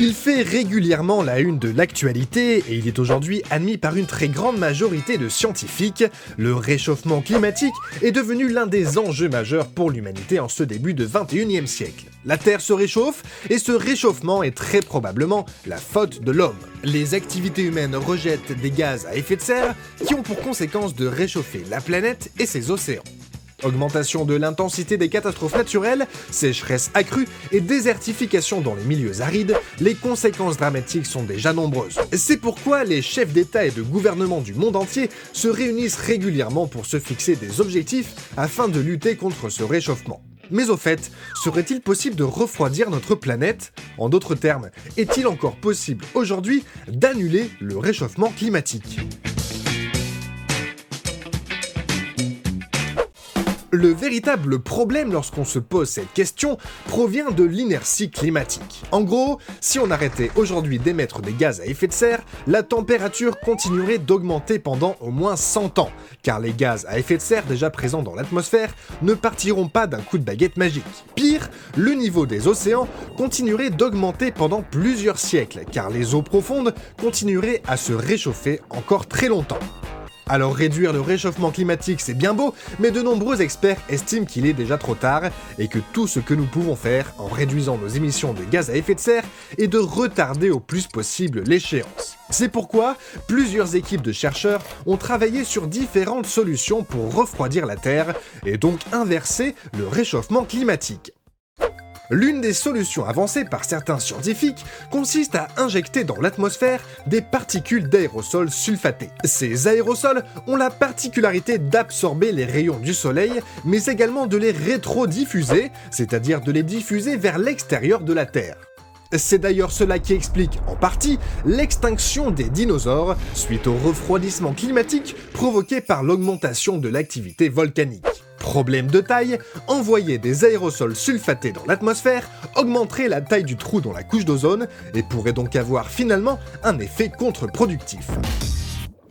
Il fait régulièrement la une de l'actualité et il est aujourd'hui admis par une très grande majorité de scientifiques. Le réchauffement climatique est devenu l'un des enjeux majeurs pour l'humanité en ce début de 21e siècle. La Terre se réchauffe et ce réchauffement est très probablement la faute de l'homme. Les activités humaines rejettent des gaz à effet de serre qui ont pour conséquence de réchauffer la planète et ses océans. Augmentation de l'intensité des catastrophes naturelles, sécheresse accrue et désertification dans les milieux arides, les conséquences dramatiques sont déjà nombreuses. C'est pourquoi les chefs d'État et de gouvernement du monde entier se réunissent régulièrement pour se fixer des objectifs afin de lutter contre ce réchauffement. Mais au fait, serait-il possible de refroidir notre planète ? En d'autres termes, est-il encore possible aujourd'hui d'annuler le réchauffement climatique ? Le véritable problème lorsqu'on se pose cette question provient de l'inertie climatique. En gros, si on arrêtait aujourd'hui d'émettre des gaz à effet de serre, la température continuerait d'augmenter pendant au moins 100 ans, car les gaz à effet de serre déjà présents dans l'atmosphère ne partiront pas d'un coup de baguette magique. Pire, le niveau des océans continuerait d'augmenter pendant plusieurs siècles, car les eaux profondes continueraient à se réchauffer encore très longtemps. Alors réduire le réchauffement climatique c'est bien beau, mais de nombreux experts estiment qu'il est déjà trop tard et que tout ce que nous pouvons faire en réduisant nos émissions de gaz à effet de serre est de retarder au plus possible l'échéance. C'est pourquoi plusieurs équipes de chercheurs ont travaillé sur différentes solutions pour refroidir la Terre et donc inverser le réchauffement climatique. L'une des solutions avancées par certains scientifiques consiste à injecter dans l'atmosphère des particules d'aérosols sulfatés. Ces aérosols ont la particularité d'absorber les rayons du soleil, mais également de les rétrodiffuser, c'est-à-dire de les diffuser vers l'extérieur de la Terre. C'est d'ailleurs cela qui explique, en partie, l'extinction des dinosaures suite au refroidissement climatique provoqué par l'augmentation de l'activité volcanique. Problème de taille, envoyer des aérosols sulfatés dans l'atmosphère augmenterait la taille du trou dans la couche d'ozone et pourrait donc avoir finalement un effet contre-productif.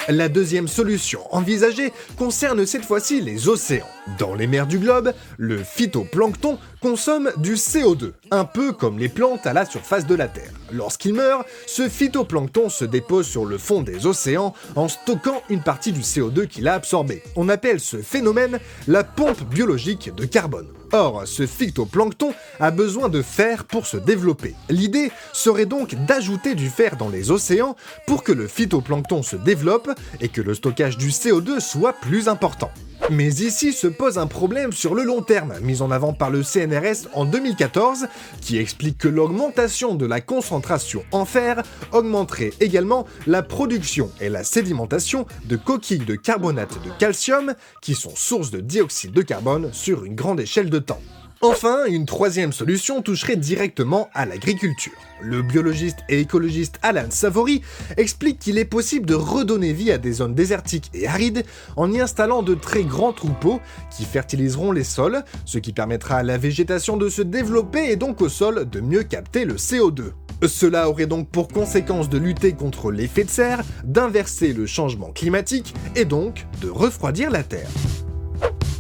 La deuxième solution envisagée concerne cette fois-ci les océans. Dans les mers du globe, le phytoplancton consomme du CO2, un peu comme les plantes à la surface de la Terre. Lorsqu'il meurt, ce phytoplancton se dépose sur le fond des océans en stockant une partie du CO2 qu'il a absorbé. On appelle ce phénomène la pompe biologique de carbone. Or, ce phytoplancton a besoin de fer pour se développer. L'idée serait donc d'ajouter du fer dans les océans pour que le phytoplancton se développe et que le stockage du CO2 soit plus important. Mais ici se pose un problème sur le long terme, mis en avant par le CNRS en 2014, qui explique que l'augmentation de la concentration en fer augmenterait également la production et la sédimentation de coquilles de carbonate de calcium, qui sont sources de dioxyde de carbone sur une grande échelle de temps. Enfin, une troisième solution toucherait directement à l'agriculture. Le biologiste et écologiste Alan Savory explique qu'il est possible de redonner vie à des zones désertiques et arides en y installant de très grands troupeaux qui fertiliseront les sols, ce qui permettra à la végétation de se développer et donc au sol de mieux capter le CO2. Cela aurait donc pour conséquence de lutter contre l'effet de serre, d'inverser le changement climatique et donc de refroidir la Terre.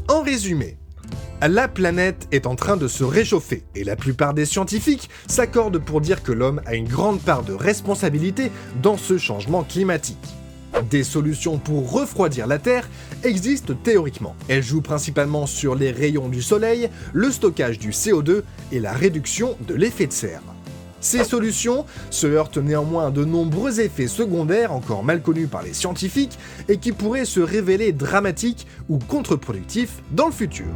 En résumé, la planète est en train de se réchauffer et la plupart des scientifiques s'accordent pour dire que l'homme a une grande part de responsabilité dans ce changement climatique. Des solutions pour refroidir la Terre existent théoriquement. Elles jouent principalement sur les rayons du soleil, le stockage du CO2 et la réduction de l'effet de serre. Ces solutions se heurtent néanmoins à de nombreux effets secondaires encore mal connus par les scientifiques et qui pourraient se révéler dramatiques ou contre-productifs dans le futur.